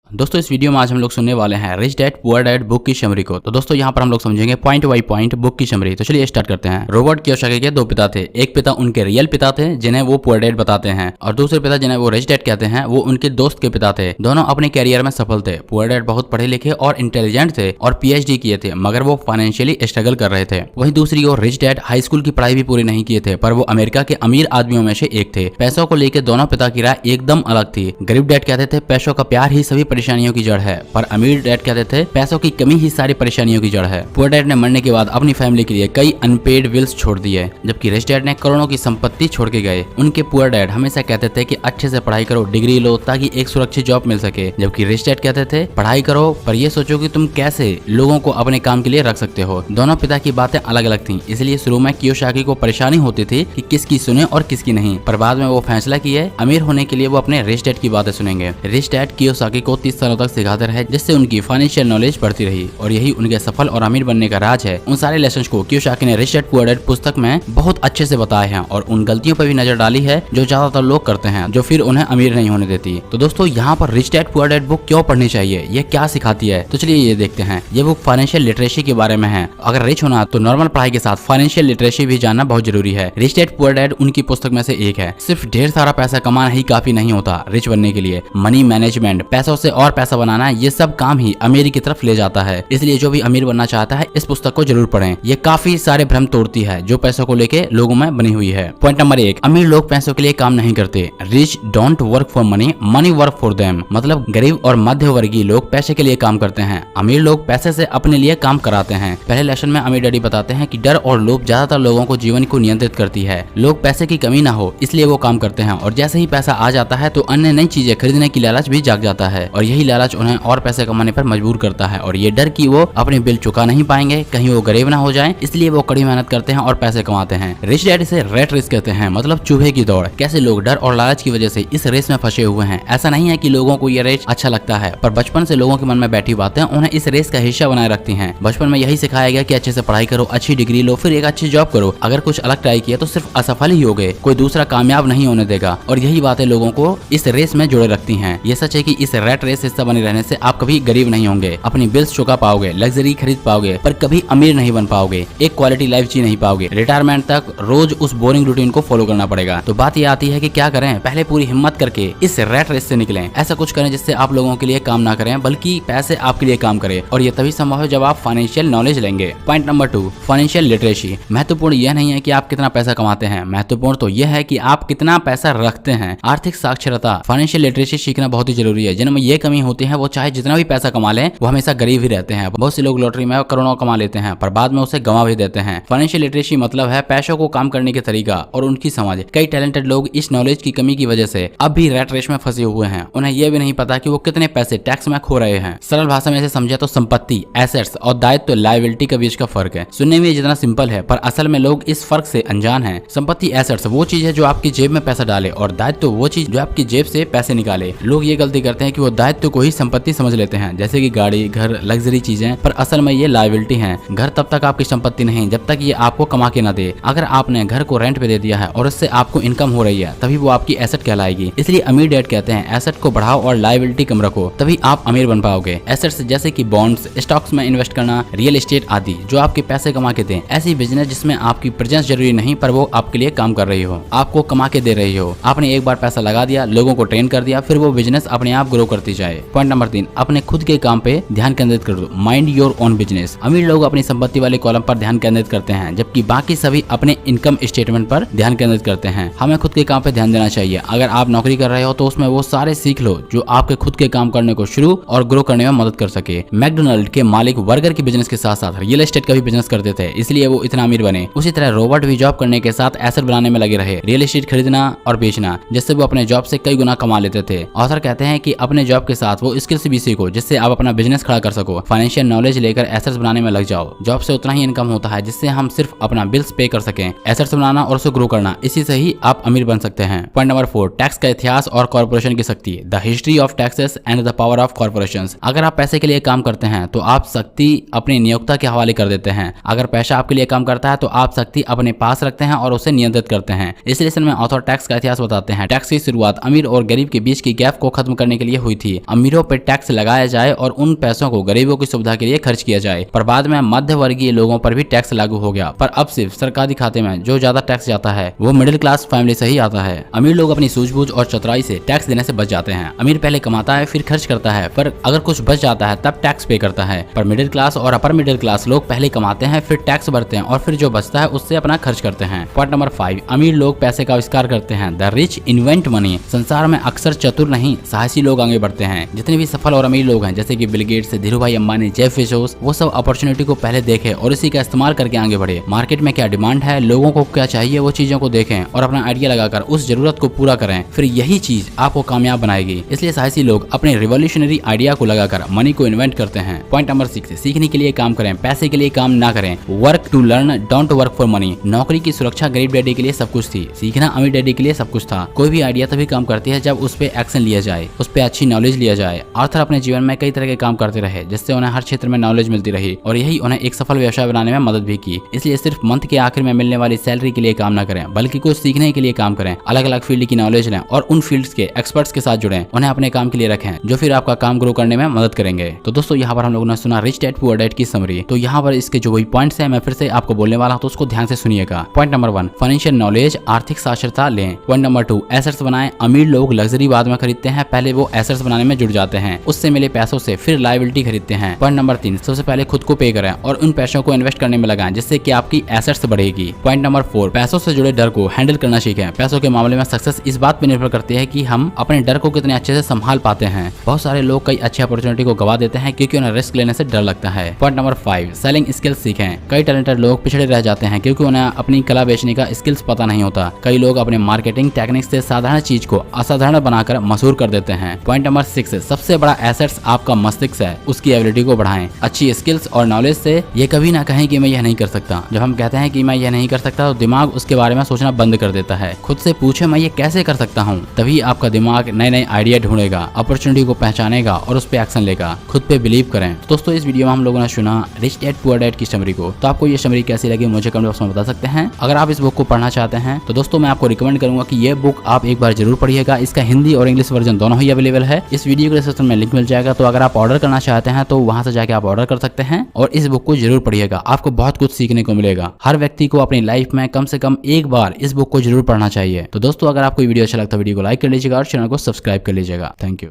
दोस्तों इस वीडियो में आज हम लोग सुनने वाले हैं rich dad poor dad book की समरी को। तो दोस्तों यहाँ पर हम लोग समझेंगे पॉइंट बाई पॉइंट बुक की समरी। तो चलिए स्टार्ट करते हैं। रॉबर्ट कियोसाकी के दो पिता थे। एक पिता उनके रियल पिता थे जिन्हें वो पुअर डैड बताते हैं, और दूसरे पिता जिन्हें वो रिच डैड कहते हैं वो उनके दोस्त के पिता थे। दोनों अपने कैरियर में सफल थे। पुअर डैड बहुत पढ़े लिखे और इंटेलिजेंट थे और PhD किए थे, मगर वो फाइनेंशियली स्ट्रगल कर रहे थे। वहीं दूसरी ओर रिच डैड हाई स्कूल की पढ़ाई भी पूरी नहीं किए थे, पर वो अमेरिका के अमीर आदमियों में से एक थे। पैसों को लेकर दोनों पिता की राय एकदम अलग थी। गरीब डैड कहते थे पैसों का प्यार ही सभी परेशानियों की जड़ है, पर अमीर डैड कहते थे पैसों की कमी ही सारी परेशानियों की जड़ है। पुअर डैड ने मरने के बाद अपनी फैमिली के लिए कई अनपेड बिल्स छोड़ दिए, जबकि रिच डैड ने करोड़ों की संपत्ति छोड़ के गए। उनके पुअर डैड हमेशा कहते थे कि अच्छे से पढ़ाई करो, डिग्री लो ताकि एक सुरक्षित जॉब मिल सके, जबकि रिच डैड कहते थे पढ़ाई करो पर यह सोचो कि तुम कैसे लोगों को अपने काम के लिए रख सकते हो। दोनों पिता की बातें अलग अलग थी, इसलिए शुरू में कियोसाकी को परेशानी होती थी कि किसकी सुने और किसकी नहीं, पर बाद में वो फैसला किए अमीर होने के लिए वो अपने रिच डैड की बातें सुनेंगे। रिच डैड कियोसाकी को 30 सालों तक सिखाते रहे, जिससे उनकी फाइनेंशियल नॉलेज बढ़ती रही, और यही उनके सफल और अमीर बनने का राज है। उन सारे लेसन्स को कियोसाकी ने रिच डैड पुअर डैड पुस्तक में बहुत अच्छे से बताए हैं और उन गलतियों पर भी नजर डाली है जो ज्यादातर लोग करते हैं, जो फिर उन्हें अमीर नहीं होने देती। तो दोस्तों यहाँ पर rich dad poor dad book क्यों पढ़नी चाहिए, ये क्या सिखाती है, तो चलिए ये देखते हैं। ये बुक फाइनेंशियल लिटरेसी के बारे में है। अगर रिच होना तो नॉर्मल पढ़ाई के साथ फाइनेंशियल लिटरेसी भी जानना बहुत जरूरी है। रिच डैड पुअर डैड उनकी पुस्तक में से एक है। सिर्फ ढेर सारा पैसा कमाना ही काफी नहीं होता रिच बनने के लिए। मनी मैनेजमेंट, पैसों से और पैसा बनाना, ये सब काम ही अमीरी की तरफ ले जाता है। इसलिए जो भी अमीर बनना चाहता है इस पुस्तक को जरूर पढ़ें। ये काफी सारे भ्रम तोड़ती है जो पैसों को लेके लोगों में बनी हुई है। पॉइंट नंबर 1, अमीर लोग पैसों के लिए काम नहीं करते। Rich don't work for money, money work for them. मतलब गरीब और मध्य वर्गीय लोग पैसे के लिए काम करते हैं, अमीर लोग पैसे से अपने लिए काम कराते हैं। पहले लेसन में अमीर डैडी बताते हैं कि डर और लोभ ज्यादातर लोगों को जीवन को नियंत्रित करती है। लोग पैसे की कमी ना हो इसलिए वो काम करते हैं, और जैसे ही पैसा आ जाता है तो अन्य नई चीजें खरीदने की लालच भी जाग जाता है, और यही लालच उन्हें और पैसे कमाने पर मजबूर करता है। और ये डर कि वो अपने बिल चुका नहीं पाएंगे, कहीं वो गरीब ना हो जाएं, इसलिए वो कड़ी मेहनत करते हैं और पैसे कमाते हैं। रिच डैड इसे रेट रेस कहते हैं, मतलब चूहे की दौड़। कैसे लोग डर और लालच की वजह से इस रेस में फंसे हुए हैं। ऐसा नहीं है कि लोगों को ये रेस अच्छा लगता है, पर बचपन से लोगों के मन में बैठी बातें उन्हें इस रेस का हिस्सा बनाए रखती हैं। बचपन में यही सिखाया गया कि अच्छे से पढ़ाई करो, अच्छी डिग्री लो, फिर एक अच्छी जॉब करो। अगर कुछ अलग ट्राई किया तो सिर्फ असफल ही होगे, कोई दूसरा कामयाब नहीं होने देगा। और यही बातें लोगों को इस रेस में जोड़े रखती हैं। ये सच है कि इस रेट रेस हिस्सा बने रहने से आप कभी गरीब नहीं होंगे, अपनी बिल्स चुका पाओगे, लग्जरी खरीद पाओगे, पर कभी अमीर नहीं बन पाओगे, एक क्वालिटी लाइफ जी नहीं पाओगे। रिटायरमेंट तक रोज उस बोरिंग रूटीन को फॉलो करना पड़ेगा। तो बात ये आती है कि क्या करें, पहले पूरी हिम्मत करके इस रेट रेस से निकलें। ऐसा कुछ करें जिससे आप लोगों के लिए काम ना करें बल्कि पैसे आपके लिए काम करें, और ये तभी संभव है जब आप फाइनेंशियल नॉलेज लेंगे। Point number 2, financial literacy. महत्वपूर्ण यह नहीं है कि आप कितना पैसा कमाते हैं, महत्वपूर्ण तो यह है कि आप कितना पैसा रखते हैं। आर्थिक साक्षरता, फाइनेंशियल लिटरेसी सीखना बहुत ही जरूरी है। जिनमें ये कमी होती है वो चाहे जितना भी पैसा कमा लें वो हमेशा गरीब ही रहते हैं। बहुत से लोग लॉटरी में करोड़ों कमा लेते हैं पर बाद में उसे गंवा भी देते हैं। फाइनेंशियल लिटरेसी मतलब है पैसों को काम करने के तरीका और उनकी समझ। कई टैलेंटेड लोग इस नॉलेज की कमी की वजह से अब भी रैट रेस में फंसे हुए हैं। उन्हें यह भी नहीं पता कि वो कितने पैसे टैक्स में खो रहे हैं। सरल भाषा में इसे समझे तो संपत्ति, एसेट्स और दायित्व, लायबिलिटी के बीच का फर्क है। सुनने में जितना सिंपल है पर असल में लोग इस फर्क से अनजान हैं। संपत्ति, एसेट्स वो चीज है जो आपकी जेब में पैसा डाले, और दायित्व वो चीज जो आपकी जेब से पैसे निकाले। लोग ये गलती करते हैं कि वो दायित्व को ही संपत्ति समझ लेते हैं, जैसे कि गाड़ी, घर, लग्जरी चीजें, पर असल में ये लायबिलिटी है। घर तब तक आपकी संपत्ति नहीं जब तक ये आपको कमा के ना दे। अगर आपने घर को रेंट पे दे दिया है और उससे आपको इनकम हो रही है तभी वो आपकी एसेट कहलाएगी। इसलिए अमीर डैड कहते हैं एसेट को बढ़ाओ और लायबिलिटी कम रखो, तभी आप अमीर बन पाओगे। एसेट्स जैसे कि बॉन्ड्स, स्टॉक्स में इन्वेस्ट करना, रियल एस्टेट आदि जो आपके पैसे कमा के दें। ऐसी बिजनेस जिसमें आपकी प्रेजेंस जरूरी नहीं पर वो आपके लिए काम कर रही हो, आपको कमा के दे रही हो। आपने एक बार पैसा लगा दिया, लोगों को ट्रेन कर दिया, फिर वो बिजनेस अपने आप ग्रो करती जाए। पॉइंट नंबर 3, अपने खुद के काम पे ध्यान केंद्रित कर दो। Mind your own business. अमीर लोग अपनी संपत्ति वाले कॉलम पर ध्यान केंद्रित करते हैं, जबकि बाकी सभी अपने इनकम स्टेटमेंट पर ध्यान केंद्रित करते हैं। हमें खुद के काम पे ध्यान देना चाहिए। अगर आप नौकरी कर रहे हो तो उसमें वो सारे सीख लो जो आपके खुद के काम करने को शुरू और ग्रो करने में मदद कर सके। मैकडोनल्ड के मालिक बर्गर के बिजनेस के साथ साथ रियल एस्टेट का भी बिजनेस करते थे, इसलिए वो इतना अमीर बने। उसी तरह रॉबर्ट भी जॉब करने के साथ एसेट बनाने में लगे रहे, रियल एस्टेट खरीदना और बेचना, जिससे वो अपने जॉब से कई गुना कमा लेते थे। ऑथर कहते हैं कि अपने जॉब के साथ वो स्किल्स भी सीखो जिससे आप अपना बिजनेस खड़ा कर सको। फाइनेंशियल नॉलेज लेकर एसेट्स बनाने में लग जाओ। जॉब से उतना ही इनकम होता है जिससे हम सिर्फ अपना बिल्स पे कर सकें। एसेट्स बनाना और उसे ग्रो करना, इसी से ही आप अमीर बन सकते हैं। पॉइंट नंबर 4, टैक्स का इतिहास और कॉर्पोरेशन की शक्ति। The history of taxes and the power of corporations. अगर आप पैसे के लिए काम करते हैं तो आप शक्ति अपने नियोक्ता के हवाले कर देते हैं। अगर पैसा आपके लिए काम करता है तो आप शक्ति अपने पास रखते हैं और उसे नियंत्रित करते हैं। इस लेसन में ऑथर टैक्स का इतिहास बताते हैं। टैक्स की शुरुआत अमीर और गरीब के बीच की गैप को खत्म करने के लिए हुई थी। अमीरों पर टैक्स लगाया जाए और उन पैसों को गरीबों की सुविधा के लिए खर्च किया जाए। पर बाद में मध्य वर्गीय लोगों पर भी टैक्स लागू हो गया, पर अब सिर्फ सरकारी खाते में जो ज्यादा टैक्स जाता है वो मिडिल क्लास फैमिली से ही आता है। अमीर लोग अपनी सूझबूझ और चतुराई से टैक्स देने से बच जाते हैं। अमीर पहले कमाता है फिर खर्च करता है, पर अगर कुछ बच जाता है तब टैक्स पे करता है। पर मिडिल क्लास और अपर मिडिल क्लास लोग पहले कमाते हैं फिर टैक्स भरते हैं और फिर जो बचता है उससे अपना खर्च करते हैं। पॉइंट नंबर 5, अमीर लोग पैसे का आविष्कार करते हैं। The rich invent money. संसार में अक्सर चतुर नहीं साहसी लोग आगे बढ़ते हैं। जितने भी सफल और अमीर लोग हैं जैसे कि Bill Gates, Dhirubhai Ambani, Jeff Bezos, वो सब अपॉर्चुनिटी को पहले देखे और इसी का इस्तेमाल करके आगे बढ़े। मार्केट में क्या डिमांड है, लोगों को क्या चाहिए, वो चीजों को देखें और अपना आइडिया लगाकर उस जरूरत को पूरा करें, फिर यही चीज आपको कामयाब बनाएगी। इसलिए साहसी लोग अपने रिवोल्यूशनरी आइडिया को लगाकर मनी को इन्वेंट करते हैं। पॉइंट नंबर 6, सीखने के लिए काम करें, पैसे के लिए काम ना करें। Work to learn, don't work for money. नौकरी की सुरक्षा गरीब डैडी के लिए सब कुछ थी, सीखना अमीर डैडी के लिए सब कुछ था। कोई भी आइडिया तभी काम करती है जब उस पे एक्शन लिया जाए, उस पे अच्छी नॉलेज लिया जाए। आर्थर अपने जीवन में कई तरह के काम करते रहे जिससे उन्हें हर क्षेत्र में नॉलेज मिलती रही और यही उन्हें एक सफल व्यवसाय बनाने में मदद भी की। इसलिए सिर्फ मंथ के आखिर में मिलने वाली सैलरी के लिए काम न करें, बल्कि कुछ सीखने के लिए काम करें। अलग अलग फील्ड की नॉलेज लें और उन फील्ड्स के एक्सपर्ट्स के साथ जुड़ें, उन्हें अपने काम के लिए रखें, जो फिर आपका काम ग्रो करने में मदद करेंगे। तो दोस्तों यहाँ पर हम लोगों ने सुना रिच डैड पुअर डैड की समरी। तो यहाँ पर इसके जो वही पॉइंट्स हैं मैं फिर से आपको बोलने वाला हूँ, तो उसको ध्यान से सुनिएगा। पॉइंट नंबर 1, फाइनेंशियल नॉलेज, आर्थिक साक्षरता लें। पॉइंट नंबर 2, एसेट्स बनाएं। अमीर लोग लग्जरी बाद में खरीदते हैं, पहले वो एसेट्स बनाने में जुट जाते हैं, उससे मिले पैसों से फिर लायबिलिटी खरीदते हैं। पॉइंट नंबर 3, सबसे पहले खुद को पे करें और उन पैसों को इन्वेस्ट करने में लगाएं जिससे कि आपकी एसेट्स बढ़ेगी। पॉइंट नंबर 4, पैसों से जुड़े डर को हैंडल करना सीखें। पैसों के मामले में सक्सेस इस बात पर निर्भर करती है कि हम अपने डर को कितने अच्छे से संभाल पाते हैं। बहुत सारे लोग कई अच्छी अपॉर्चुनिटी को गवा देते हैं क्योंकि उन्हें रिस्क लेने से डर लगता है। पॉइंट नंबर 5, सेलिंग स्किल्स सीखें। कई टैलेंटेड लोग पिछड़े रह जाते हैं क्योंकि उन्हें अपनी कला बेचने का स्किल्स पता नहीं होता। कई लोग अपने मार्केटिंग टेक्निक्स से साधारण चीज को असाधारण बनाकर मशहूर कर देते हैं। पॉइंट नंबर 6, सबसे बड़ा एसेट्स आपका मस्तिष्क है, उसकी एबिलिटी को बढ़ाएं। अच्छी स्किल्स और नॉलेज से ये कभी ना कहें कि मैं यह नहीं कर सकता। जब हम कहते हैं कि मैं यह नहीं कर सकता तो दिमाग उसके बारे में सोचना बंद कर देता है। खुद से पूछे मैं ये कैसे कर सकता हूँ, तभी आपका दिमाग नए नए आइडिया ढूंढेगा, अपॉर्चुनिटी को पहचानेगा और उस पर एक्शन लेगा। खुद पे बिलीव करें। दोस्तों इस वीडियो में हम लोगों ने सुना रिच डैड पुअर डैड की समरी को। तो आपको ये समरी कैसी लगी मुझे कमेंट बॉक्स में बता सकते हैं। अगर आप इस बुक को पढ़ना चाहते हैं तो दोस्तों मैं आपको रिकमेंड करूंगा कि ये बुक आप एक बार जरूर पढ़िएगा। इसका हिंदी और इंग्लिश वर्जन दोनों ही अवेलेबल है। इस वीडियो के डिस्क्रिप्शन में लिंक मिल जाएगा, तो अगर आप ऑर्डर करना चाहते हैं तो वहां से जाके आप ऑर्डर कर सकते हैं और इस बुक को जरूर पढ़िएगा। आपको बहुत कुछ सीखने को मिलेगा। हर व्यक्ति को अपनी लाइफ में कम से कम एक बार इस बुक को जरूर पढ़ना चाहिए। तो दोस्तों अगर आपको वीडियो अच्छा लगता है वीडियो को लाइक कर लीजिएगा और चैनल को सब्सक्राइब कर लीजिएगा। Thank you.